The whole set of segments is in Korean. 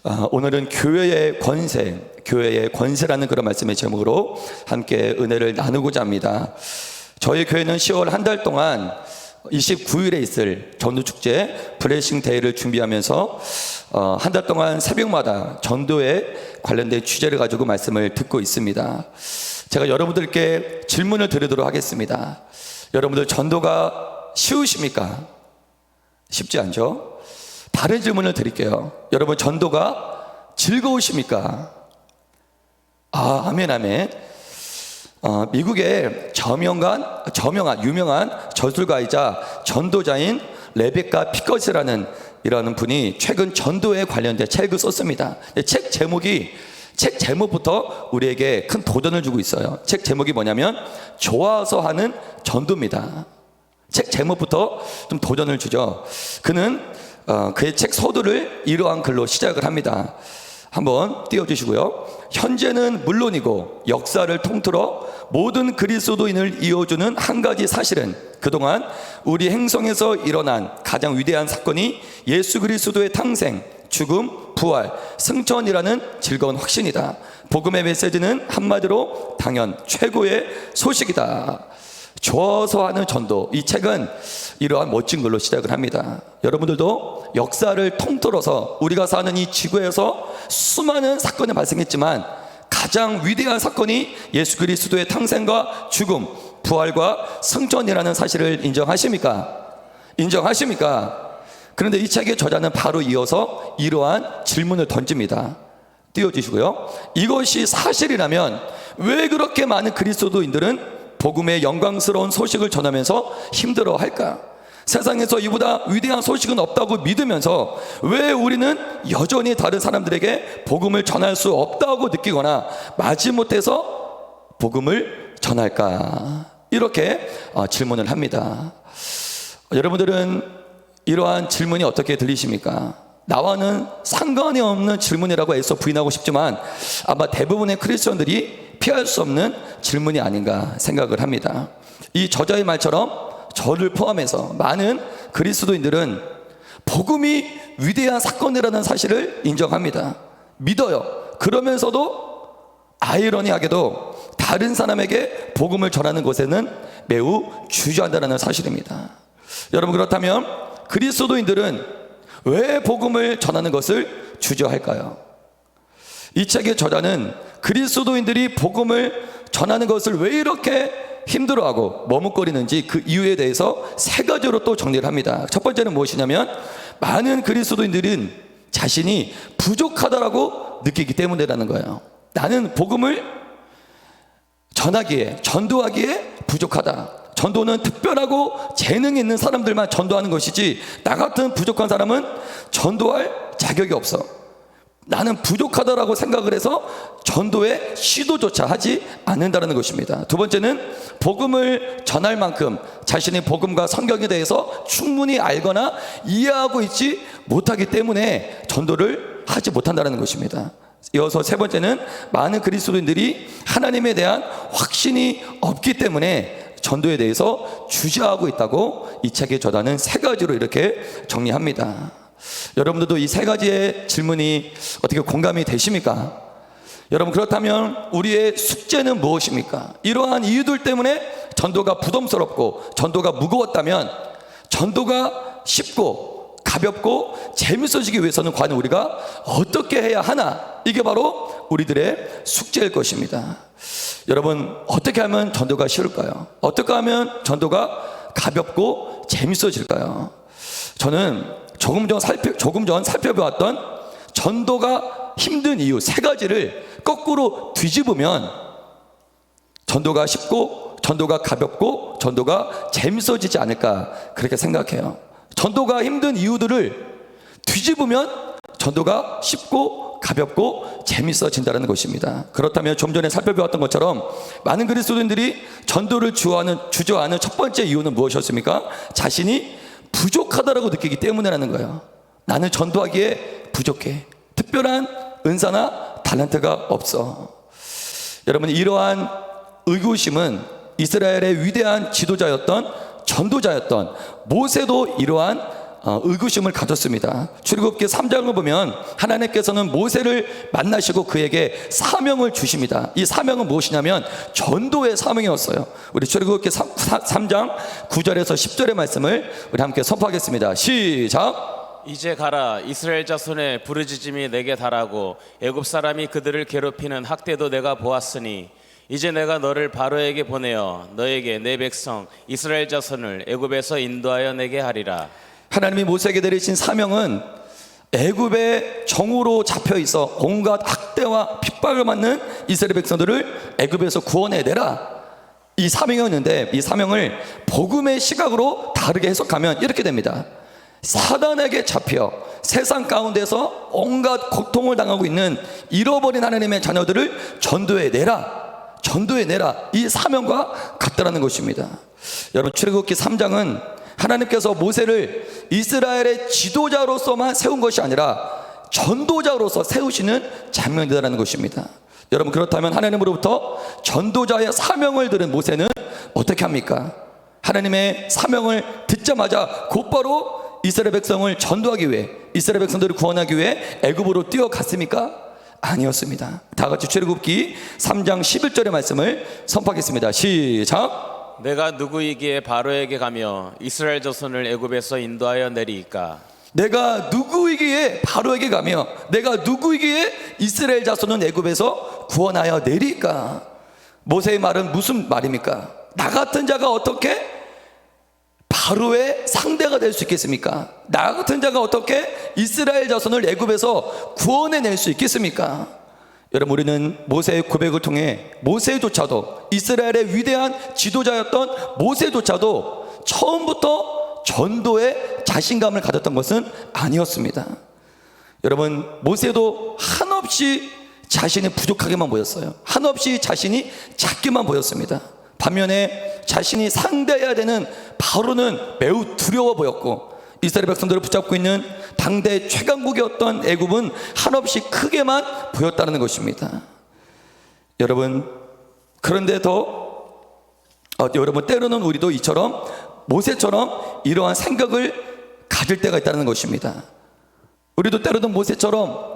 오늘은 교회의 권세라는 그런 말씀의 제목으로 함께 은혜를 나누고자 합니다. 저희 교회는 10월 한 달 동안 29일에 있을 전도축제 블레싱 데이를 준비하면서 한 달 동안 새벽마다 전도에 관련된 주제를 가지고 말씀을 듣고 있습니다. 제가 여러분들께 질문을 드리도록 하겠습니다. 여러분들 전도가 쉬우십니까? 쉽지 않죠? 다른 질문을 드릴게요. 여러분 전도가 즐거우십니까? 아멘 아멘. 미국의 유명한 저술가이자 전도자인 레베카 피커스라는 이라는 분이 최근 전도에 관련된 책을 썼습니다. 책 제목부터 우리에게 큰 도전을 주고 있어요. 책 제목이 뭐냐면 좋아서 하는 전도입니다. 책 제목부터 좀 도전을 주죠. 그는 그의 책 서두를 이러한 글로 시작을 합니다. 한번 띄워주시고요. 현재는 물론이고 역사를 통틀어 모든 그리스도인을 이어주는 한 가지 사실은 그동안 우리 행성에서 일어난 가장 위대한 사건이 예수 그리스도의 탄생, 죽음, 부활, 승천이라는 즐거운 확신이다. 복음의 메시지는 한마디로 당연 최고의 소식이다. 좋아서 하는 전도. 이 책은 이러한 멋진 글로 시작을 합니다. 여러분들도 역사를 통틀어서 우리가 사는 이 지구에서 수많은 사건이 발생했지만 가장 위대한 사건이 예수 그리스도의 탄생과 죽음, 부활과 승천이라는 사실을 인정하십니까? 그런데 이 책의 저자는 바로 이어서 이러한 질문을 던집니다. 띄워주시고요. 이것이 사실이라면 왜 그렇게 많은 그리스도인들은 복음의 영광스러운 소식을 전하면서 힘들어할까? 세상에서 이보다 위대한 소식은 없다고 믿으면서 왜 우리는 여전히 다른 사람들에게 복음을 전할 수 없다고 느끼거나 마지못해서 복음을 전할까? 이렇게 질문을 합니다. 여러분들은 이러한 질문이 어떻게 들리십니까? 나와는 상관이 없는 질문이라고 애써 부인하고 싶지만 아마 대부분의 크리스천들이 피할 수 없는 질문이 아닌가 생각을 합니다. 이 저자의 말처럼 저를 포함해서 많은 그리스도인들은 복음이 위대한 사건이라는 사실을 인정합니다. 믿어요. 그러면서도 아이러니하게도 다른 사람에게 복음을 전하는 것에는 매우 주저한다는 사실입니다. 여러분, 그렇다면 그리스도인들은 왜 복음을 전하는 것을 주저할까요? 이 책의 저자는 그리스도인들이 복음을 전하는 것을 왜 이렇게 힘들어하고 머뭇거리는지 그 이유에 대해서 세 가지로 또 정리를 합니다. 첫 번째는 무엇이냐면 많은 그리스도인들은 자신이 부족하다라고 느끼기 때문이라는 거예요. 나는 복음을 전도하기에 부족하다. 전도는 특별하고 재능이 있는 사람들만 전도하는 것이지 나 같은 부족한 사람은 전도할 자격이 없어. 나는 부족하다라고 생각을 해서 전도의 시도조차 하지 않는다는 것입니다. 두 번째는 복음을 전할 만큼 자신의 복음과 성경에 대해서 충분히 알거나 이해하고 있지 못하기 때문에 전도를 하지 못한다는 것입니다. 이어서 세 번째는 많은 그리스도인들이 하나님에 대한 확신이 없기 때문에 전도에 대해서 주저하고 있다고 이 책의 저자는 세 가지로 이렇게 정리합니다. 여러분들도 이 세 가지의 질문이 어떻게 공감이 되십니까? 여러분, 그렇다면 우리의 숙제는 무엇입니까? 이러한 이유들 때문에 전도가 부담스럽고 전도가 무거웠다면 전도가 쉽고 가볍고 재밌어지기 위해서는 과연 우리가 어떻게 해야 하나? 이게 바로 우리들의 숙제일 것입니다. 여러분, 어떻게 하면 전도가 쉬울까요? 어떻게 하면 전도가 가볍고 재밌어질까요? 저는 조금 전 살펴보았던 전도가 힘든 이유 세 가지를 거꾸로 뒤집으면 전도가 쉽고 전도가 가볍고 전도가 재밌어지지 않을까 그렇게 생각해요. 전도가 힘든 이유들을 뒤집으면 전도가 쉽고 가볍고 재밌어진다는 것입니다. 그렇다면 좀 전에 살펴보았던 것처럼 많은 그리스도인들이 전도를 주저하는 첫 번째 이유는 무엇이었습니까? 자신이 부족하다라고 느끼기 때문이라는 거예요. 나는 전도하기에 부족해. 특별한 은사나 탤런트가 없어. 여러분, 이러한 의구심은 이스라엘의 위대한 지도자였던 전도자였던 모세도 이러한 의구심을 가졌습니다. 출애굽기 3장을 보면 하나님께서는 모세를 만나시고 그에게 사명을 주십니다. 이 사명은 무엇이냐면 전도의 사명이었어요. 우리 출애굽기 3장 9절에서 10절의 말씀을 우리 함께 선포하겠습니다. 시작. 이제 가라. 이스라엘 자손의 부르짖음이 내게 달하고 애굽 사람이 그들을 괴롭히는 학대도 내가 보았으니 이제 내가 너를 바로에게 보내어 너에게 내 백성 이스라엘 자손을 애굽에서 인도하여 내게 하리라. 하나님이 모세에게 내리신 사명은 애굽의 정으로 잡혀 있어 온갖 학대와 핍박을 받는 이스라엘 백성들을 애굽에서 구원해내라, 이 사명이었는데, 이 사명을 복음의 시각으로 다르게 해석하면 이렇게 됩니다. 사단에게 잡혀 세상 가운데서 온갖 고통을 당하고 있는 잃어버린 하나님의 자녀들을 전도해내라, 전도해내라, 이 사명과 같다라는 것입니다. 여러분, 출애굽기 3장은 하나님께서 모세를 이스라엘의 지도자로서만 세운 것이 아니라 전도자로서 세우시는 장면이라는 것입니다. 여러분, 그렇다면 하나님으로부터 전도자의 사명을 들은 모세는 어떻게 합니까? 하나님의 사명을 듣자마자 곧바로 이스라엘 백성을 전도하기 위해, 이스라엘 백성들을 구원하기 위해 애굽으로 뛰어갔습니까? 아니었습니다. 다 같이 출애굽기 3장 11절의 말씀을 선포하겠습니다. 시작. 내가 누구이기에 바로에게 가며 이스라엘 자손을 애굽에서 인도하여 내리이까? 내가 누구이기에 바로에게 가며 내가 누구이기에 이스라엘 자손은 애굽에서 구원하여 내리까? 모세의 말은 무슨 말입니까? 나 같은 자가 어떻게 바로의 상대가 될 수 있겠습니까? 나 같은 자가 어떻게 이스라엘 자손을 애굽에서 구원해낼 수 있겠습니까? 여러분, 우리는 모세의 고백을 통해 모세조차도, 이스라엘의 위대한 지도자였던 모세조차도 처음부터 전도에 자신감을 가졌던 것은 아니었습니다. 여러분, 모세도 한없이 자신이 부족하게만 보였어요. 한없이 자신이 작게만 보였습니다. 반면에 자신이 상대해야 되는 바로는 매우 두려워 보였고, 이스라엘 백성들을 붙잡고 있는 당대 최강국이었던 애굽은 한없이 크게만 보였다는 것입니다. 여러분, 그런데 여러분, 때로는 우리도 이처럼 모세처럼 이러한 생각을 가질 때가 있다는 것입니다. 우리도 때로는 모세처럼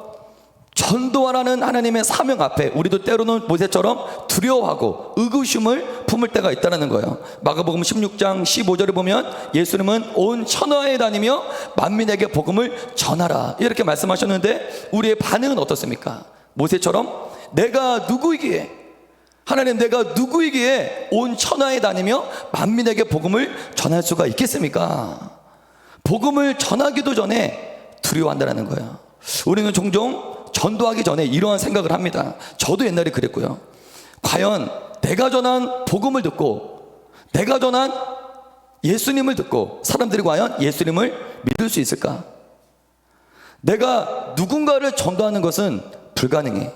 전도하라는 하나님의 사명 앞에 우리도 때로는 모세처럼 두려워하고 의구심을 품을 때가 있다는 거예요. 마가복음 16장 15절에 보면 예수님은 온 천하에 다니며 만민에게 복음을 전하라, 이렇게 말씀하셨는데 우리의 반응은 어떻습니까? 모세처럼 내가 누구이기에, 하나님 내가 누구이기에 온 천하에 다니며 만민에게 복음을 전할 수가 있겠습니까? 복음을 전하기도 전에 두려워한다는 거예요. 우리는 종종 전도하기 전에 이러한 생각을 합니다. 저도 옛날에 그랬고요. 과연 내가 전한 복음을 듣고 내가 전한 예수님을 듣고 사람들이 과연 예수님을 믿을 수 있을까? 내가 누군가를 전도하는 것은 불가능해.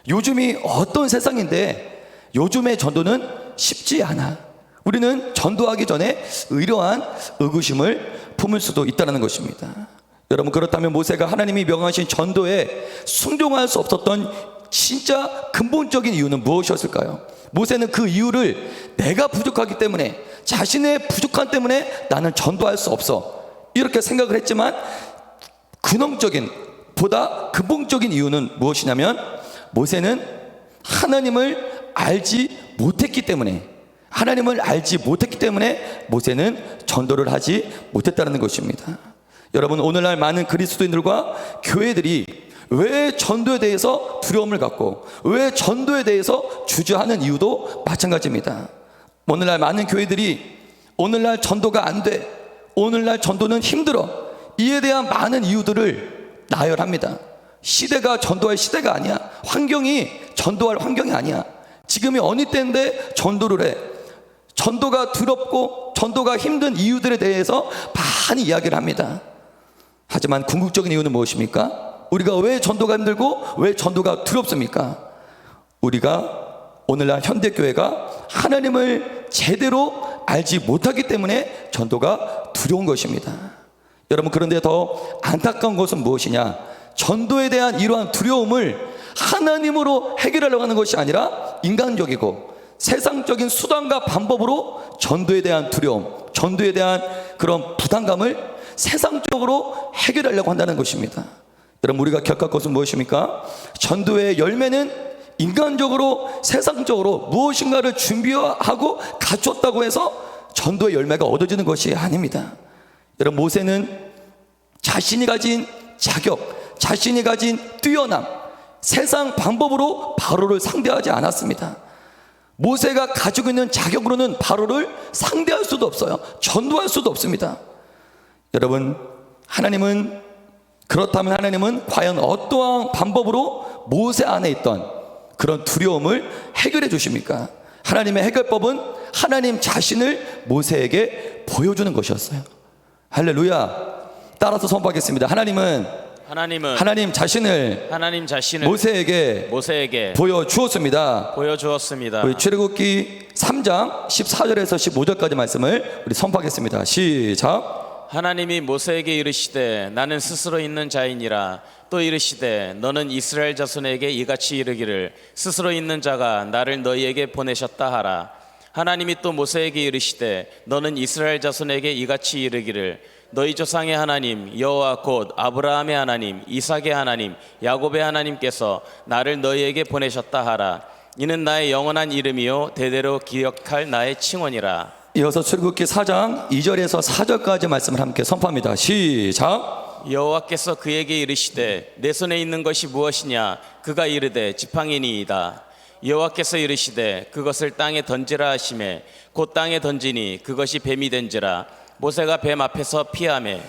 요즘이 어떤 세상인데 요즘의 전도는 쉽지 않아. 우리는 전도하기 전에 이러한 의구심을 품을 수도 있다는 것입니다. 여러분, 그렇다면 모세가 하나님이 명하신 전도에 순종할 수 없었던 진짜 근본적인 이유는 무엇이었을까요? 모세는 그 이유를 내가 부족하기 때문에, 자신의 부족함 때문에 나는 전도할 수 없어, 이렇게 생각을 했지만 근원적인, 보다 근본적인 이유는 무엇이냐면 모세는 하나님을 알지 못했기 때문에, 하나님을 알지 못했기 때문에 모세는 전도를 하지 못했다는 것입니다. 여러분, 오늘날 많은 그리스도인들과 교회들이 왜 전도에 대해서 두려움을 갖고 왜 전도에 대해서 주저하는 이유도 마찬가지입니다. 오늘날 많은 교회들이 오늘날 전도가 안 돼, 오늘날 전도는 힘들어, 이에 대한 많은 이유들을 나열합니다. 시대가 전도할 시대가 아니야, 환경이 전도할 환경이 아니야, 지금이 어느 때인데 전도를 해, 전도가 두렵고 전도가 힘든 이유들에 대해서 많이 이야기를 합니다. 하지만 궁극적인 이유는 무엇입니까? 우리가 왜 전도가 힘들고 왜 전도가 두렵습니까? 우리가 오늘날 현대교회가 하나님을 제대로 알지 못하기 때문에 전도가 두려운 것입니다. 여러분, 그런데 더 안타까운 것은 무엇이냐? 전도에 대한 이러한 두려움을 하나님으로 해결하려고 하는 것이 아니라 인간적이고 세상적인 수단과 방법으로 전도에 대한 두려움, 전도에 대한 그런 부담감을 세상적으로 해결하려고 한다는 것입니다. 여러분, 우리가 겪을 것은 무엇입니까? 전도의 열매는 인간적으로 세상적으로 무엇인가를 준비하고 갖췄다고 해서 전도의 열매가 얻어지는 것이 아닙니다. 여러분, 모세는 자신이 가진 자격, 자신이 가진 뛰어남, 세상 방법으로 바로를 상대하지 않았습니다. 모세가 가지고 있는 자격으로는 바로를 상대할 수도 없어요. 전도할 수도 없습니다. 여러분, 그렇다면 하나님은 과연 어떠한 방법으로 모세 안에 있던 그런 두려움을 해결해 주십니까? 하나님의 해결법은 하나님 자신을 모세에게 보여주는 것이었어요. 할렐루야. 따라서 선포하겠습니다. 하나님은 하나님 자신을 모세에게 보여주었습니다. 우리 출애굽기 3장 14절에서 15절까지 말씀을 우리 선포하겠습니다. 시작. 하나님이 모세에게 이르시되 나는 스스로 있는 자이니라. 또 이르시되 너는 이스라엘 자손에게 이같이 이르기를 스스로 있는 자가 나를 너희에게 보내셨다 하라. 하나님이 또 모세에게 이르시되 너는 이스라엘 자손에게 이같이 이르기를 너희 조상의 하나님 여호와 곧 아브라함의 하나님 이삭의 하나님 야곱의 하나님께서 나를 너희에게 보내셨다 하라. 이는 나의 영원한 이름이요 대대로 기억할 나의 칭원이라. 이어서 출애굽기 4장 2절에서 4절까지 말씀을 함께 선포합니다. 시작. 여호와께서 그에게 이르시되 내 손에 있는 것이 무엇이냐? 그가 이르되 지팡이니이다. 여호와께서 이르시되 그것을 땅에 던지라 하시매 곧 땅에 던지니 그것이 뱀이 된지라. 모세가 뱀 앞에서 피하매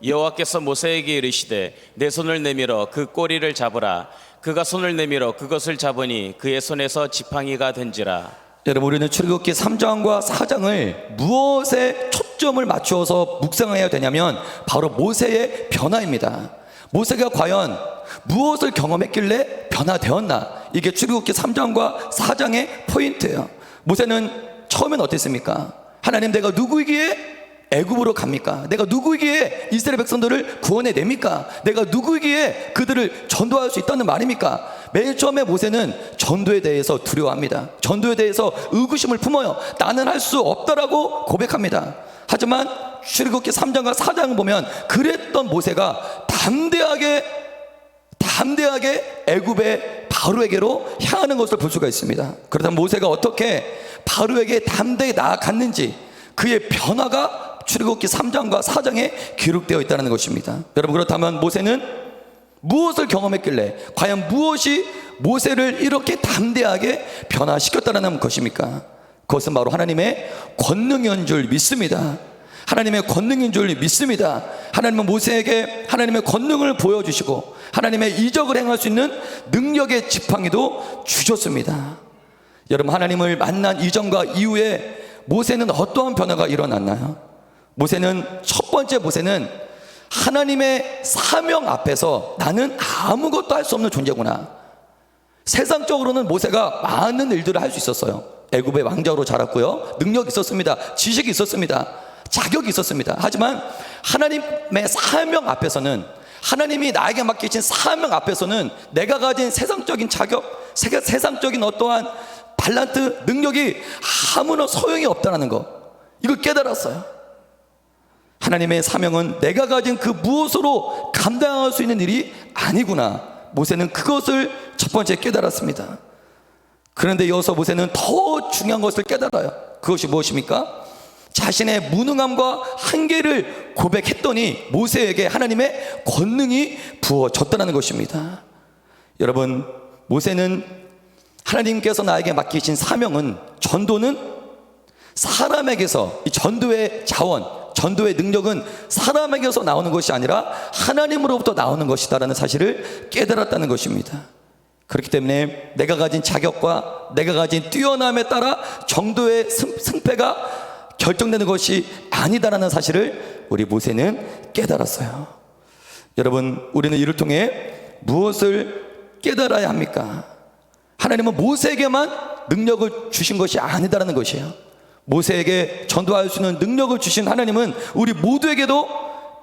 여호와께서 모세에게 이르시되 내 손을 내밀어 그 꼬리를 잡으라. 그가 손을 내밀어 그것을 잡으니 그의 손에서 지팡이가 된지라. 여러분, 우리는 출애굽기 3장과 4장을 무엇에 초점을 맞추어서 묵상해야 되냐면 바로 모세의 변화입니다. 모세가 과연 무엇을 경험했길래 변화되었나? 이게 출애굽기 3장과 4장의 포인트예요. 모세는 처음엔 어땠습니까? 하나님, 내가 누구이기에 애굽으로 갑니까? 내가 누구이기에 이스라엘 백성들을 구원해냅니까? 내가 누구이기에 그들을 전도할 수 있다는 말입니까? 맨 처음에 모세는 전도에 대해서 두려워합니다. 전도에 대해서 의구심을 품어요. 나는 할 수 없다라고 고백합니다. 하지만 출애굽기 3장과 4장을 보면 그랬던 모세가 담대하게 애굽의 바로에게로 향하는 것을 볼 수가 있습니다. 그렇다면 모세가 어떻게 바로에게 담대히 나아갔는지 그의 변화가 출애굽기 3장과 4장에 기록되어 있다는 것입니다. 여러분, 그렇다면 모세는 무엇을 경험했길래 과연 무엇이 모세를 이렇게 담대하게 변화시켰다는 것입니까? 그것은 바로 하나님의 권능인 줄 믿습니다. 하나님의 권능인 줄 믿습니다. 하나님은 모세에게 하나님의 권능을 보여주시고 하나님의 이적을 행할 수 있는 능력의 지팡이도 주셨습니다. 여러분, 하나님을 만난 이전과 이후에 모세는 어떠한 변화가 일어났나요? 첫 번째 모세는 하나님의 사명 앞에서 나는 아무것도 할 수 없는 존재구나. 세상적으로는 모세가 많은 일들을 할 수 있었어요. 애굽의 왕자로 자랐고요, 능력이 있었습니다. 지식이 있었습니다. 자격이 있었습니다. 하지만 하나님의 사명 앞에서는, 하나님이 나에게 맡기신 사명 앞에서는 내가 가진 세상적인 자격, 세상적인 어떠한 달란트, 능력이 아무런 소용이 없다는 거, 이걸 깨달았어요. 하나님의 사명은 내가 가진 그 무엇으로 감당할 수 있는 일이 아니구나. 모세는 그것을 첫 번째 깨달았습니다. 그런데 이어서 모세는 더 중요한 것을 깨달아요. 그것이 무엇입니까? 자신의 무능함과 한계를 고백했더니 모세에게 하나님의 권능이 부어졌다는 것입니다. 여러분, 모세는 하나님께서 나에게 맡기신 사명은, 전도는 사람에게서, 이 전도의 자원, 전도의 능력은 사람에게서 나오는 것이 아니라 하나님으로부터 나오는 것이다라는 사실을 깨달았다는 것입니다. 그렇기 때문에 내가 가진 자격과 내가 가진 뛰어남에 따라 전도의 승패가 결정되는 것이 아니다라는 사실을 우리 모세는 깨달았어요. 여러분, 우리는 이를 통해 무엇을 깨달아야 합니까? 하나님은 모세에게만 능력을 주신 것이 아니다라는 것이에요. 모세에게 전도할 수 있는 능력을 주신 하나님은 우리 모두에게도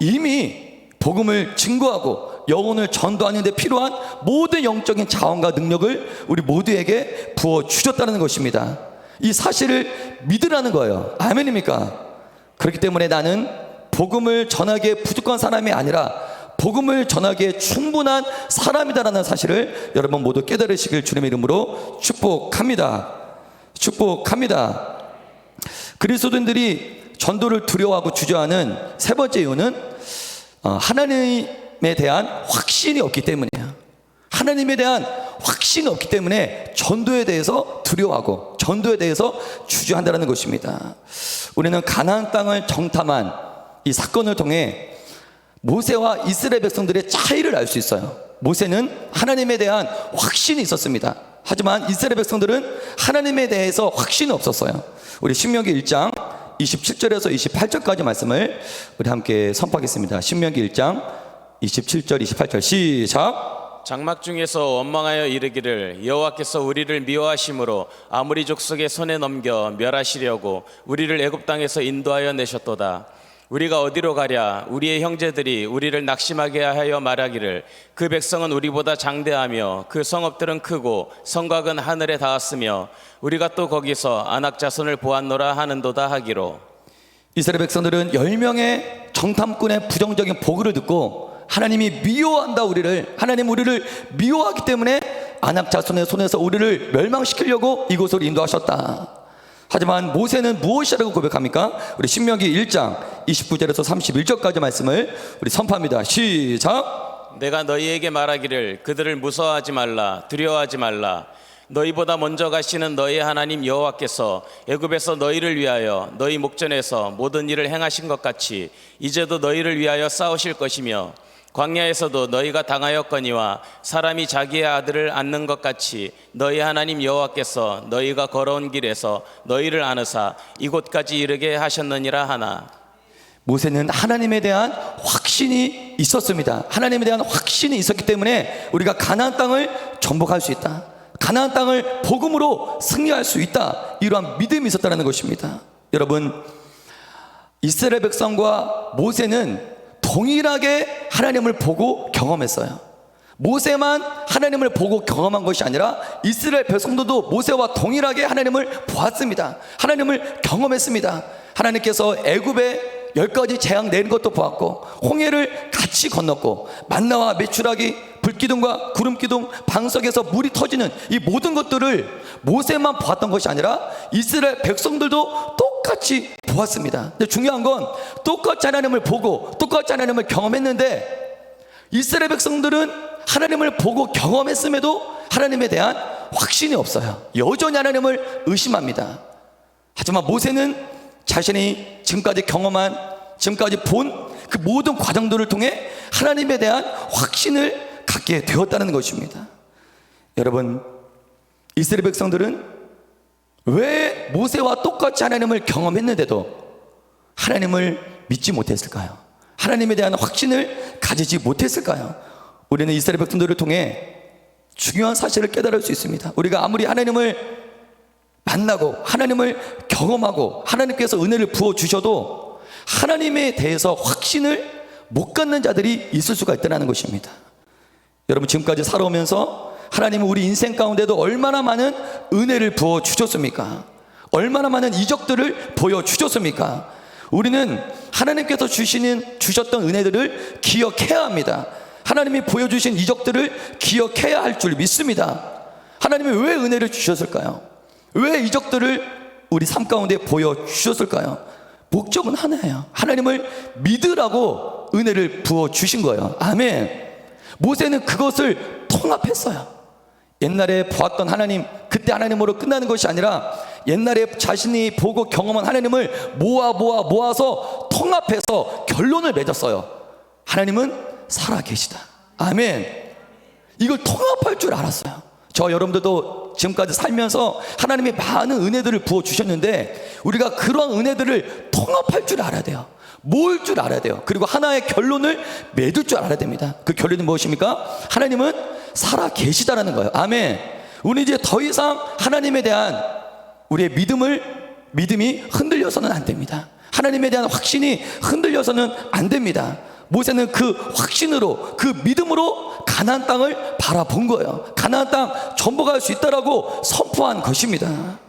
이미 복음을 증거하고 영혼을 전도하는 데 필요한 모든 영적인 자원과 능력을 우리 모두에게 부어주셨다는 것입니다. 이 사실을 믿으라는 거예요. 아멘입니까? 그렇기 때문에 나는 복음을 전하기에 부족한 사람이 아니라 복음을 전하기에 충분한 사람이다라는 사실을 여러분 모두 깨달으시길 주님의 이름으로 축복합니다. 축복합니다. 그리스도인들이 전도를 두려워하고 주저하는 세 번째 이유는 하나님에 대한 확신이 없기 때문이에요. 하나님에 대한 확신이 없기 때문에 전도에 대해서 두려워하고 전도에 대해서 주저한다는 것입니다. 우리는 가나안 땅을 정탐한 이 사건을 통해 모세와 이스라엘 백성들의 차이를 알 수 있어요. 모세는 하나님에 대한 확신이 있었습니다. 하지만 이스라엘 백성들은 하나님에 대해서 확신이 없었어요. 우리 신명기 1장 27절에서 28절까지 말씀을 우리 함께 선포하겠습니다. 신명기 1장 27절 28절 시작. 장막 중에서 원망하여 이르기를 여호와께서 우리를 미워하심으로 아모리 족속의 손에 넘겨 멸하시려고 우리를 애굽 땅에서 인도하여 내셨도다. 우리가 어디로 가랴? 우리의 형제들이 우리를 낙심하게 하여 말하기를 그 백성은 우리보다 장대하며 그 성읍들은 크고 성곽은 하늘에 닿았으며 우리가 또 거기서 아낙 자손을 보았노라 하는도다 하기로. 이스라엘 백성들은 10명의 정탐꾼의 부정적인 보고를 듣고 하나님이 미워한다, 하나님 우리를 미워하기 때문에 아낙 자손의 손에서 우리를 멸망시키려고 이곳으로 인도하셨다. 하지만 모세는 무엇이라고 고백합니까? 우리 신명기 1장 29절에서 31절까지 말씀을 우리 선포합니다. 시작. 내가 너희에게 말하기를 그들을 무서워하지 말라, 두려워하지 말라. 너희보다 먼저 가시는 너희 하나님 여호와께서 애굽에서 너희를 위하여 너희 목전에서 모든 일을 행하신 것 같이 이제도 너희를 위하여 싸우실 것이며 광야에서도 너희가 당하였거니와 사람이 자기의 아들을 안는 것 같이 너희 하나님 여호와께서 너희가 걸어온 길에서 너희를 안으사 이곳까지 이르게 하셨느니라 하나. 모세는 하나님에 대한 확신이 있었습니다. 하나님에 대한 확신이 있었기 때문에 우리가 가나안 땅을 정복할 수 있다, 가나안 땅을 복음으로 승리할 수 있다, 이러한 믿음이 있었다는 것입니다. 여러분, 이스라엘 백성과 모세는 동일하게 하나님을 보고 경험했어요. 모세만 하나님을 보고 경험한 것이 아니라 이스라엘 백성들도 모세와 동일하게 하나님을 보았습니다. 하나님을 경험했습니다. 하나님께서 애굽에 10가지 재앙 내린 것도 보았고, 홍해를 같이 건넜고, 만나와 메추라기, 불기둥과 구름기둥, 방석에서 물이 터지는 이 모든 것들을 모세만 보았던 것이 아니라 이스라엘 백성들도 똑같이 보았습니다. 근데 중요한 건 똑같이 하나님을 보고 똑같이 하나님을 경험했는데 이스라엘 백성들은 하나님을 보고 경험했음에도 하나님에 대한 확신이 없어요. 여전히 하나님을 의심합니다. 하지만 모세는 자신이 지금까지 경험한, 지금까지 본 그 모든 과정들을 통해 하나님에 대한 확신을 갖게 되었다는 것입니다. 여러분, 이스라엘 백성들은 왜 모세와 똑같이 하나님을 경험했는데도 하나님을 믿지 못했을까요? 하나님에 대한 확신을 가지지 못했을까요? 우리는 이스라엘 백성들을 통해 중요한 사실을 깨달을 수 있습니다. 우리가 아무리 하나님을 만나고 하나님을 경험하고 하나님께서 은혜를 부어주셔도 하나님에 대해서 확신을 못 갖는 자들이 있을 수가 있다는 것입니다. 여러분, 지금까지 살아오면서 하나님은 우리 인생 가운데도 얼마나 많은 은혜를 부어주셨습니까? 얼마나 많은 이적들을 보여주셨습니까? 우리는 하나님께서 주셨던 은혜들을 기억해야 합니다. 하나님이 보여주신 이적들을 기억해야 할 줄 믿습니다. 하나님이 왜 은혜를 주셨을까요? 왜 이적들을 우리 삶 가운데 보여주셨을까요? 목적은 하나예요. 하나님을 믿으라고 은혜를 부어주신 거예요. 아멘. 모세는 그것을 통합했어요. 옛날에 보았던 하나님, 그때 하나님으로 끝나는 것이 아니라 옛날에 자신이 보고 경험한 하나님을 모아서 통합해서 결론을 맺었어요. 하나님은 살아계시다. 아멘. 이걸 통합할 줄 알았어요. 저 여러분들도 지금까지 살면서 하나님이 많은 은혜들을 부어주셨는데 우리가 그러한 은혜들을 통합할 줄 알아야 돼요. 모을 줄 알아야 돼요. 그리고 하나의 결론을 맺을 줄 알아야 됩니다. 그 결론이 무엇입니까? 하나님은 살아 계시다라는 거예요. 아멘. 우리 이제 더 이상 하나님에 대한 우리의 믿음이 흔들려서는 안 됩니다. 하나님에 대한 확신이 흔들려서는 안 됩니다. 모세는 그 확신으로, 그 믿음으로 가나안 땅을 바라본 거예요. 가나안 땅 전복할 수 있다라고 선포한 것입니다.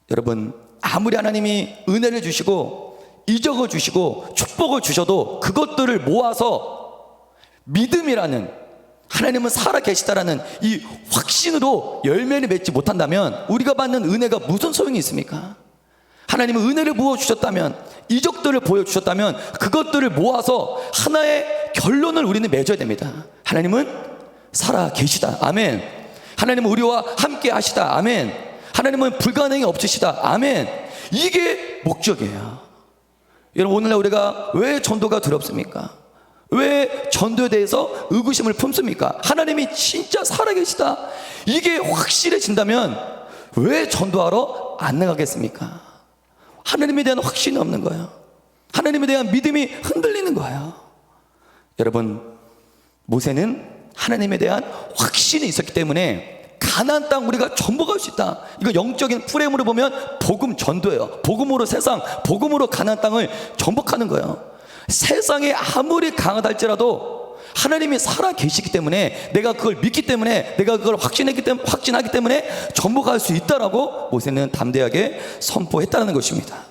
여러분, 아무리 하나님이 은혜를 주시고 이적을 주시고 축복을 주셔도 그것들을 모아서 믿음이라는, 하나님은 살아계시다라는 이 확신으로 열매를 맺지 못한다면 우리가 받는 은혜가 무슨 소용이 있습니까? 하나님은 은혜를 부어주셨다면, 이적들을 보여주셨다면 그것들을 모아서 하나의 결론을 우리는 맺어야 됩니다. 하나님은 살아계시다. 아멘. 하나님은 우리와 함께 하시다. 아멘. 하나님은 불가능이 없으시다. 아멘. 이게 목적이에요. 여러분, 오늘날 우리가 왜 전도가 두렵습니까? 왜 전도에 대해서 의구심을 품습니까? 하나님이 진짜 살아계시다, 이게 확실해진다면 왜 전도하러 안 나가겠습니까? 하나님에 대한 확신이 없는 거예요. 하나님에 대한 믿음이 흔들리는 거예요. 여러분, 모세는 하나님에 대한 확신이 있었기 때문에 가나안 땅 우리가 전복할 수 있다, 이거 영적인 프레임으로 보면 복음 전도예요. 복음으로 세상, 복음으로 가나안 땅을 전복하는 거예요. 세상에 아무리 강하다 할지라도 하나님이 살아 계시기 때문에, 내가 그걸 믿기 때문에, 내가 그걸 확신하기 때문에 전복할 수 있다라고 모세는 담대하게 선포했다는 것입니다.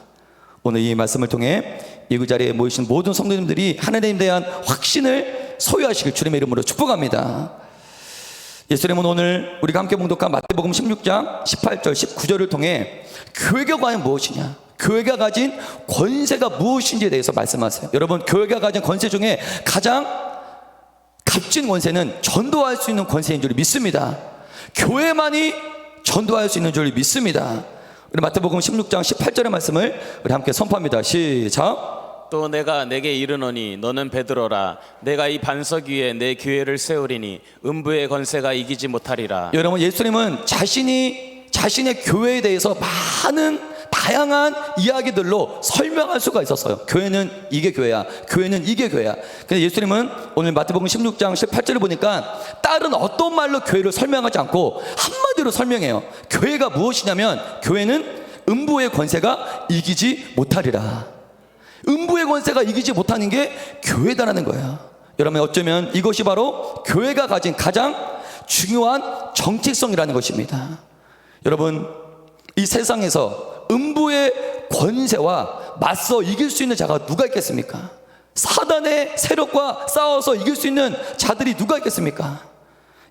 오늘 이 말씀을 통해 이 자리에 모이신 모든 성도님들이 하나님에 대한 확신을 소유하시길 주님의 이름으로 축복합니다. 예수님은 오늘 우리가 함께 봉독한 마태복음 16장 18절 19절을 통해 교회가 과연 무엇이냐, 교회가 가진 권세가 무엇인지에 대해서 말씀하세요. 여러분, 교회가 가진 권세 중에 가장 값진 권세는 전도할 수 있는 권세인 줄 믿습니다. 교회만이 전도할 수 있는 줄 믿습니다. 우리 마태복음 16장 18절의 말씀을 우리 함께 선포합니다. 시작. 또 내가 내게 이르노니 너는 베드로라. 내가 이 반석 위에 내 교회를 세우리니 음부의 권세가 이기지 못하리라. 여러분, 예수님은 자신의 교회에 대해서 많은 다양한 이야기들로 설명할 수가 있었어요. 교회는 이게 교회야, 교회는 이게 교회야. 근데 예수님은 오늘 마태복음 16장 18절을 보니까 다른 어떤 말로 교회를 설명하지 않고 한마디로 설명해요. 교회가 무엇이냐면, 교회는 음부의 권세가 이기지 못하리라. 음부의 권세가 이기지 못하는 게 교회다라는 거예요. 여러분, 어쩌면 이것이 바로 교회가 가진 가장 중요한 정체성이라는 것입니다. 여러분, 이 세상에서 음부의 권세와 맞서 이길 수 있는 자가 누가 있겠습니까? 사단의 세력과 싸워서 이길 수 있는 자들이 누가 있겠습니까?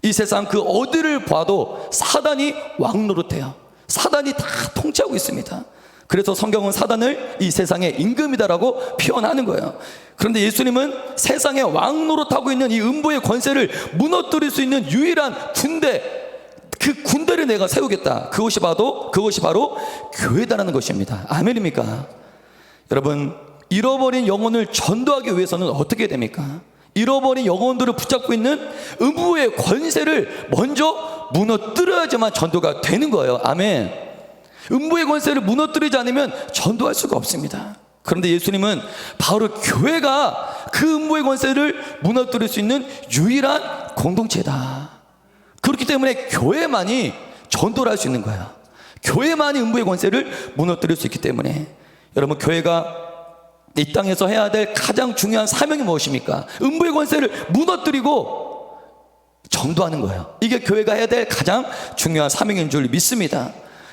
이 세상 그 어디를 봐도 사단이 왕노릇해요. 사단이 다 통치하고 있습니다. 그래서 성경은 사단을 이 세상의 임금이다라고 표현하는 거예요. 그런데 예수님은 세상에 왕노릇하고 있는 이 음부의 권세를 무너뜨릴 수 있는 유일한 군대, 그 군대를 내가 세우겠다, 그것이 바로 교회다라는 것입니다. 아멘입니까? 여러분, 잃어버린 영혼을 전도하기 위해서는 어떻게 됩니까? 잃어버린 영혼들을 붙잡고 있는 음부의 권세를 먼저 무너뜨려야지만 전도가 되는 거예요. 아멘. 음부의 권세를 무너뜨리지 않으면 전도할 수가 없습니다. 그런데 예수님은 바로 교회가 그 음부의 권세를 무너뜨릴 수 있는 유일한 공동체다. 그렇기 때문에 교회만이 전도를 할 수 있는 거야. 교회만이 음부의 권세를 무너뜨릴 수 있기 때문에, 여러분, 교회가 이 땅에서 해야 될 가장 중요한 사명이 무엇입니까? 음부의 권세를 무너뜨리고 전도하는 거예요. 이게 교회가 해야 될 가장 중요한 사명인 줄 믿습니다.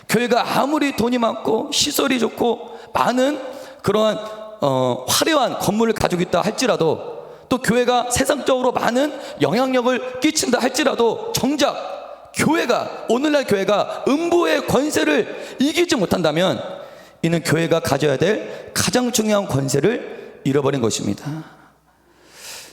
교회가 아무리 돈이 많고 시설이 좋고 많은 그러한 화려한 건물을 가지고 있다 할지라도, 또 교회가 세상적으로 많은 영향력을 끼친다 할지라도, 정작 교회가, 오늘날 교회가 음부의 권세를 이기지 못한다면 이는 교회가 가져야 될 가장 중요한 권세를 잃어버린 것입니다.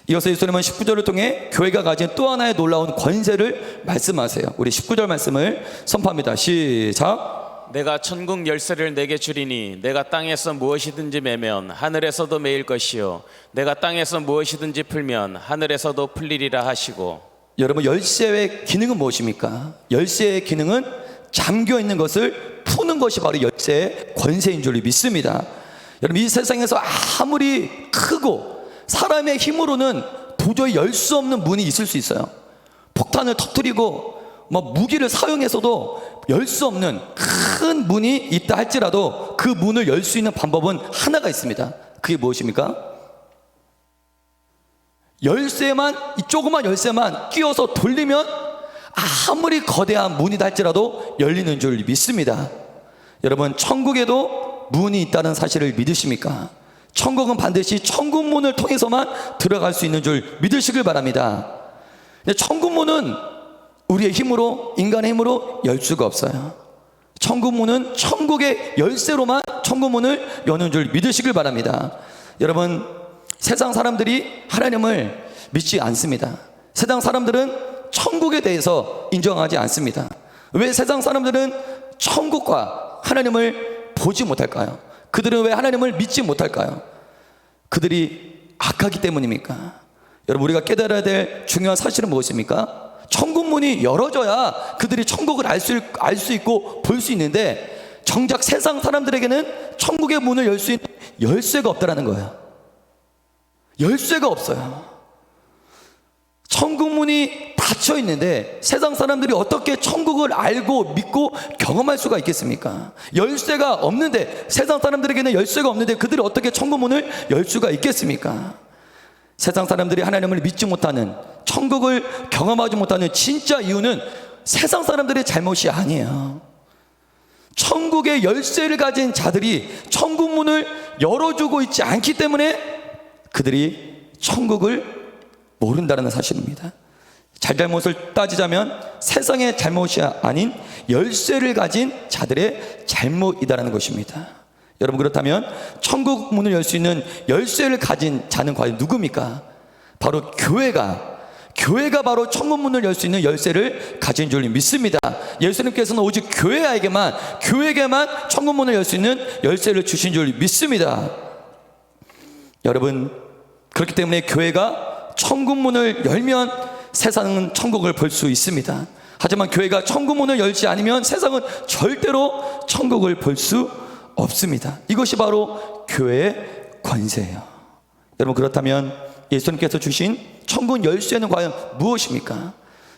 이어서 예수님은 19절을 통해 교회가 가진 또 하나의 놀라운 권세를 말씀하세요. 우리 19절 말씀을 선포합니다. 시작. 내가 천국 열쇠를 내게 주리니 내가 땅에서 무엇이든지 매면 하늘에서도 매일 것이요 내가 땅에서 무엇이든지 풀면 하늘에서도 풀리리라 하시고. 여러분, 열쇠의 기능은 무엇입니까? 열쇠의 기능은 잠겨 있는 것을 푸는 것이 바로 열쇠의 권세인 줄 믿습니다. 여러분, 이 세상에서 아무리 크고 사람의 힘으로는 도저히 열 수 없는 문이 있을 수 있어요. 폭탄을 터뜨리고 무기를 사용해서도 열 수 없는 큰 문이 있다 할지라도 그 문을 열 수 있는 방법은 하나가 있습니다. 그게 무엇입니까? 열쇠만, 이 조그만 열쇠만 끼워서 돌리면 아무리 거대한 문이다 할지라도 열리는 줄 믿습니다. 여러분, 천국에도 문이 있다는 사실을 믿으십니까? 천국은 반드시 천국문을 통해서만 들어갈 수 있는 줄 믿으시길 바랍니다. 근데 천국문은 우리의 힘으로, 인간의 힘으로 열 수가 없어요. 천국문은 천국의 열쇠로만 천국문을 여는 줄 믿으시길 바랍니다. 여러분, 세상 사람들이 하나님을 믿지 않습니다. 세상 사람들은 천국에 대해서 인정하지 않습니다. 왜 세상 사람들은 천국과 하나님을 보지 못할까요? 그들은 왜 하나님을 믿지 못할까요? 그들이 악하기 때문입니까? 여러분, 우리가 깨달아야 될 중요한 사실은 무엇입니까? 천국문이 열어져야 그들이 천국을 알 수 있고 볼 수 있는데, 정작 세상 사람들에게는 천국의 문을 열 수 있는 열쇠가 없다라는 거예요. 열쇠가 없어요. 천국문이 닫혀 있는데 세상 사람들이 어떻게 천국을 알고 믿고 경험할 수가 있겠습니까? 열쇠가 없는데, 세상 사람들에게는 열쇠가 없는데 그들이 어떻게 천국문을 열 수가 있겠습니까? 세상 사람들이 하나님을 믿지 못하는, 천국을 경험하지 못하는 진짜 이유는 세상 사람들의 잘못이 아니에요. 천국의 열쇠를 가진 자들이 천국문을 열어주고 있지 않기 때문에 그들이 천국을 모른다는 사실입니다. 잘잘못을 따지자면 세상의 잘못이 아닌 열쇠를 가진 자들의 잘못이다라는 것입니다. 여러분, 그렇다면 천국 문을 열 수 있는 열쇠를 가진 자는 과연 누굽니까? 바로 교회가 바로 천국 문을 열 수 있는 열쇠를 가진 줄 믿습니다. 예수님께서는 오직 교회에게만 천국 문을 열 수 있는 열쇠를 주신 줄 믿습니다. 여러분, 그렇기 때문에 교회가 천국 문을 열면 세상은 천국을 볼 수 있습니다. 하지만 교회가 천국 문을 열지 않으면 세상은 절대로 천국을 볼 수 없습니다. 이것이 바로 교회의 권세예요. 여러분, 그렇다면 예수님께서 주신 천국 열쇠는 과연 무엇입니까?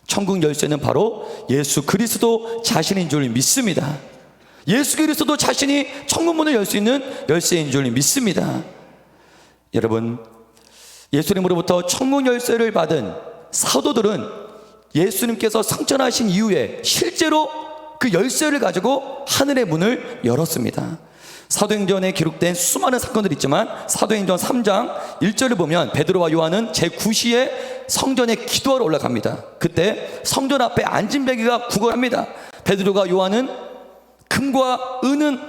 천국 열쇠는 바로 예수 그리스도 자신인 줄 믿습니다. 예수 그리스도 자신이 천국 문을 열 수 있는 열쇠인 줄 믿습니다. 여러분, 예수님으로부터 천국 열쇠를 받은 사도들은 예수님께서 승천하신 이후에 실제로 그 열쇠를 가지고 하늘의 문을 열었습니다. 사도행전에 기록된 수많은 사건들이 있지만 사도행전 3장 1절을 보면 베드로와 요한은 제9시에 성전에 기도하러 올라갑니다. 그때 성전 앞에 앉은 병이가 구걸합니다. 베드로가 요한은 금과 은은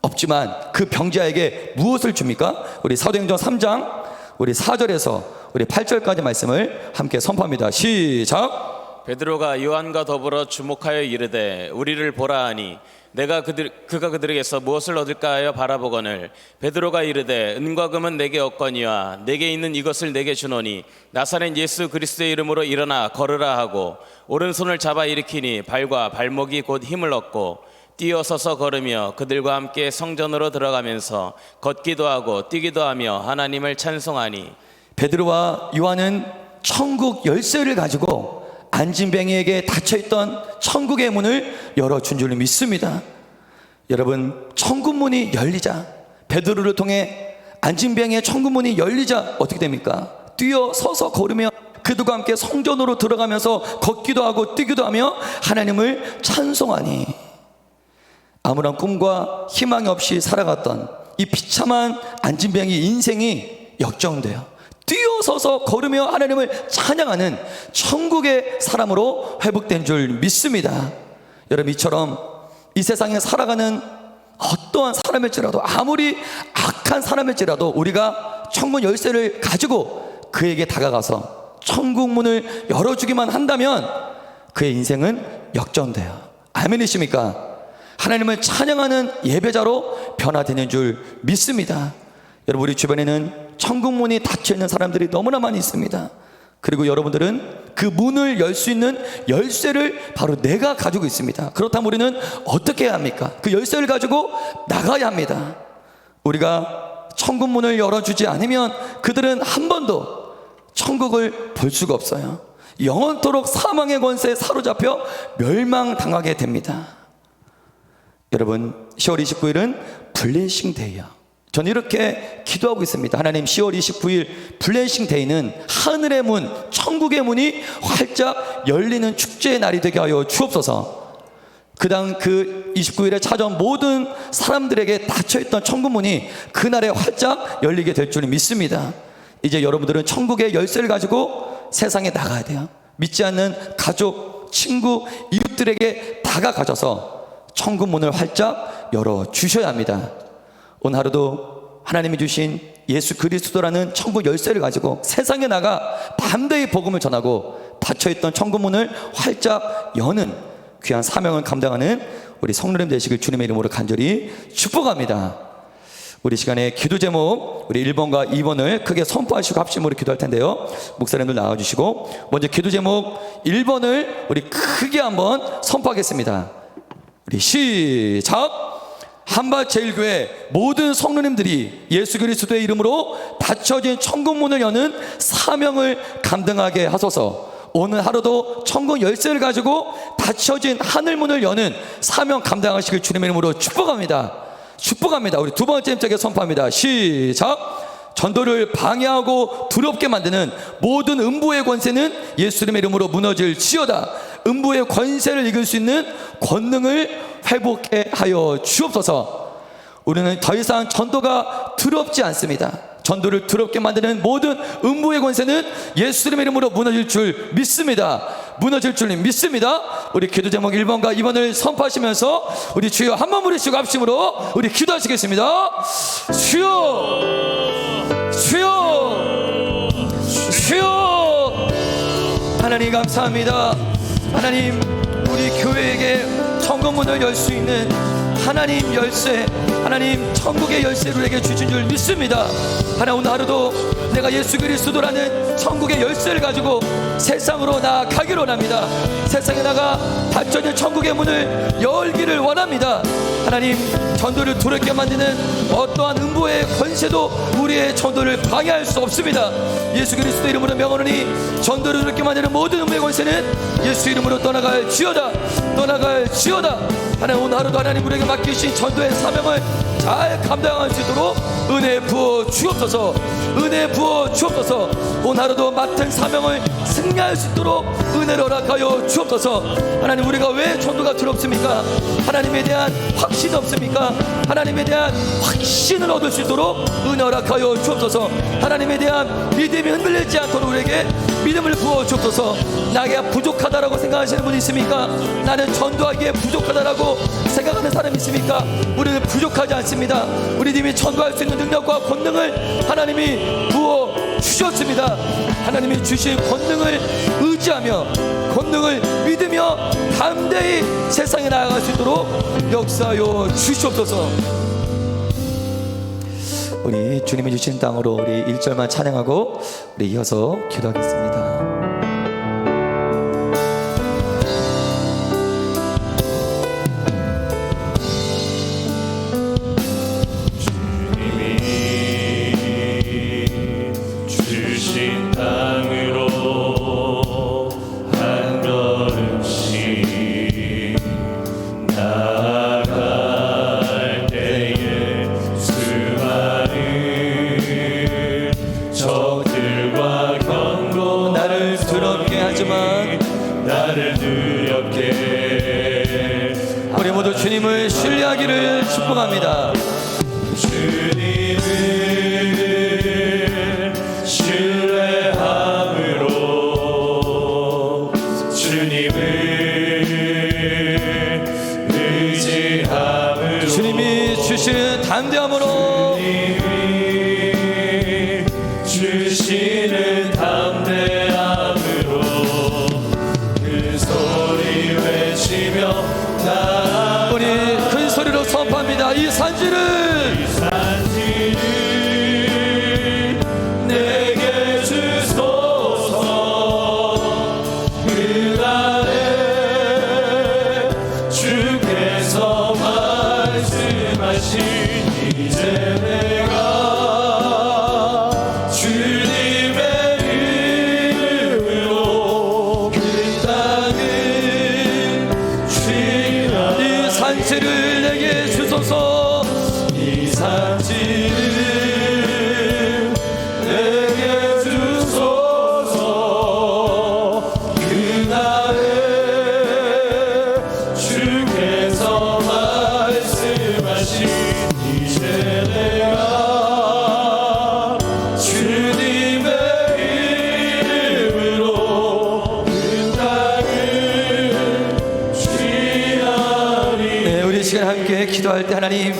없지만 그 병자에게 무엇을 줍니까? 우리 사도행전 3장 우리 4절에서 우리 8절까지 말씀을 함께 선포합니다. 시작. 베드로가 요한과 더불어 주목하여 이르되 우리를 보라 하니 그가 그들에게서 무엇을 얻을까 하여 바라보거늘 베드로가 이르되 은과 금은 내게 없거니와 내게 있는 이것을 내게 주노니 나사렛 예수 그리스도의 이름으로 일어나 걸으라 하고 오른손을 잡아 일으키니 발과 발목이 곧 힘을 얻고 뛰어서서 걸으며 그들과 함께 성전으로 들어가면서 걷기도 하고 뛰기도 하며 하나님을 찬송하니. 베드로와 요한은 천국 열쇠를 가지고 안진뱅이에게 닫혀있던 천국의 문을 열어준 줄 믿습니다. 여러분, 천국 문이 열리자, 베드로를 통해 안진뱅이의 천국 문이 열리자 어떻게 됩니까? 뛰어서서 걸으며 그들과 함께 성전으로 들어가면서 걷기도 하고 뛰기도 하며 하나님을 찬송하니. 아무런 꿈과 희망이 없이 살아갔던 이 비참한 안진뱅이 인생이 역정돼요. 뛰어서서 걸으며 하나님을 찬양하는 천국의 사람으로 회복된 줄 믿습니다. 여러분, 이처럼 이 세상에 살아가는 어떠한 사람일지라도, 아무리 악한 사람일지라도 우리가 천국 열쇠를 가지고 그에게 다가가서 천국 문을 열어주기만 한다면 그의 인생은 역전돼요. 아멘이십니까? 하나님을 찬양하는 예배자로 변화되는 줄 믿습니다. 여러분, 우리 주변에는 천국 문이 닫혀있는 사람들이 너무나 많이 있습니다. 그리고 여러분들은 그 문을 열 수 있는 열쇠를 바로 내가 가지고 있습니다. 그렇다면 우리는 어떻게 해야 합니까? 그 열쇠를 가지고 나가야 합니다. 우리가 천국 문을 열어주지 않으면 그들은 한 번도 천국을 볼 수가 없어요. 영원토록 사망의 권세에 사로잡혀 멸망당하게 됩니다. 여러분, 10월 29일은 블레싱 데이야. 저는 이렇게 기도하고 있습니다. 하나님, 10월 29일 블레싱 데이는 하늘의 문, 천국의 문이 활짝 열리는 축제의 날이 되게 하여 주옵소서. 그 29일에 찾아온 모든 사람들에게 닫혀있던 천국문이 그날에 활짝 열리게 될 줄 믿습니다. 이제 여러분들은 천국의 열쇠를 가지고 세상에 나가야 돼요. 믿지 않는 가족, 친구, 이웃들에게 다가가셔서 천국문을 활짝 열어주셔야 합니다. 오늘 하루도 하나님이 주신 예수 그리스도라는 천국 열쇠를 가지고 세상에 나가 담대히 복음을 전하고 닫혀있던 천국문을 활짝 여는 귀한 사명을 감당하는 우리 성도님 되시길 주님의 이름으로 간절히 축복합니다. 우리 시간에 기도 제목 우리 1번과 2번을 크게 선포하시고 합심으로 기도할 텐데요. 목사님들 나와주시고 먼저 기도 제목 1번을 우리 크게 한번 선포하겠습니다. 우리 시작! 한밭제일교회 모든 성도님들이 예수 그리스도의 이름으로 닫혀진 천국문을 여는 사명을 감당하게 하소서. 오늘 하루도 천국 열쇠를 가지고 닫혀진 하늘문을 여는 사명 감당하시길 주님의 이름으로 축복합니다. 축복합니다. 우리 두 번째 힘차게 선포합니다. 시작! 전도를 방해하고 두렵게 만드는 모든 음부의 권세는 예수님의 이름으로 무너질지어다. 음부의 권세를 이길 수 있는 권능을 회복해 하여 주옵소서. 우리는 더 이상 전도가 두렵지 않습니다. 전도를 두렵게 만드는 모든 음부의 권세는 예수님의 이름으로 무너질 줄 믿습니다. 무너질 줄 믿습니다. 우리 기도 제목 1번과 2번을 선포하시면서 우리 주여 한 번 부르시고 합심으로 우리 기도하시겠습니다. 주여, 주여, 주여. 하나님 감사합니다. 하나님, 우리 교회에게 천국문을 열 수 있는 하나님 열쇠, 하나님 천국의 열쇠를 우리에게 주신 줄 믿습니다. 하나님, 오늘 하루도 내가 예수 그리스도라는 천국의 열쇠를 가지고 세상으로 나아가기를 원합니다. 세상에 나가 닫혀진 천국의 문을 열기를 원합니다. 하나님, 전도를 두렵게 만드는 어떠한 음부의 권세도 우리의 전도를 방해할 수 없습니다. 예수 그리스도 이름으로 명하노니 전도를 두렵게 만드는 모든 음부의 권세는 예수 이름으로 떠나갈지어다, 떠나갈지어다. 하나님, 오늘 하루도 하나님 우리에게 맡기신 전도의 사명을 잘 감당할 수 있도록 은혜 부어 주옵소서. 은혜 부어 주옵소서. 오늘 하루도 맡은 사명을 승리할 수 있도록 은혜를 허락하여 주옵소서. 하나님, 우리가 왜 전도가 두렵습니까? 하나님에 대한 확신이 없습니까? 하나님에 대한 확신을 얻을 수 있도록 은혜 허락하여 주옵소서. 하나님에 대한 믿음이 흔들리지 않도록 우리에게 믿음을 부어 주옵소서. 나가 부족하다라고 생각하시는 분이 있습니까? 나는 전도하기에 부족하다라고 생각하는 사람이 있습니까? 우리는 부족하지 않습니다. 우리님이 전도할 수 있는 능력과 권능을 하나님이 부어 주셨습니다. 하나님이 주신 권능을 의지하며 권능을 믿으며 담대히 세상에 나아갈 수 있도록 역사하여 주시옵소서. 우리 주님이 주신 땅으로 우리 1절만 찬양하고 우리 이어서 기도하겠습니다. 우리 모두 주님을 신뢰하기를 축복합니다. 주님을 신뢰함으로, 주님을 의지함으로, 주님이 주시는 담대함으로, 주님이 주시는 담대함으로 그 소리 외치며 우리 큰 소리로 선포합니다. 이 산지를 내게 주소서. 그날에 주께서 말씀하신 이제 내가 주님의 이름으로 그 땅을 취하리. 이 산지를 내게 주소서. 이 산지를 내게 주소서. 그날에 주께 위해 기도할 때 하나님,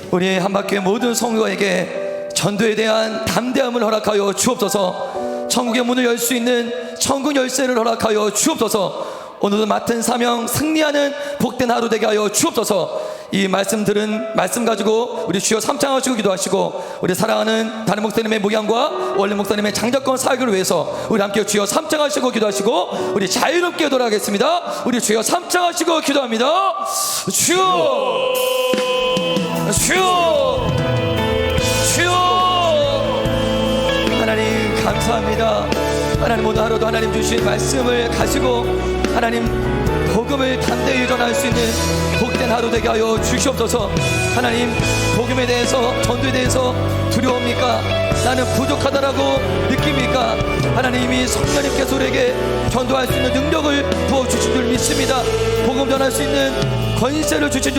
우리 한박교회 모든 성도에게 전도에 대한 담대함을 허락하여 주옵소서. 천국의 문을 열 수 있는 천국 열쇠를 허락하여 주옵소서. 오늘도 맡은 사명 승리하는 복된 하루 되게 하여 주옵소서. 이 말씀 들은 말씀 가지고 우리 주여 삼창하시고 기도하시고, 우리 사랑하는 다른 목사님의 목양과 원래 목사님의 장자권 사역을 위해서 우리 함께 주여 삼창하시고 기도하시고, 우리 자유롭게 돌아가겠습니다. 우리 주여 삼창하시고 기도합니다. 주여, 주여, 주여. 하나님 감사합니다. 하나님 오늘 하루도 하나님 주신 말씀을 가지고 하나님 복음을 담대히 전할 수 있는 복된 하루 되게 하여 주시옵소서. 하나님, 복음에 대해서, 전도에 대해서 두려웁니까? 나는 부족하다라고 느낍니까? 하나님이 성령님께서 우리에게 전도할 수 있는 능력을 부어주신 줄 믿습니다. 복음 전할 수 있는 권세를 주신 줄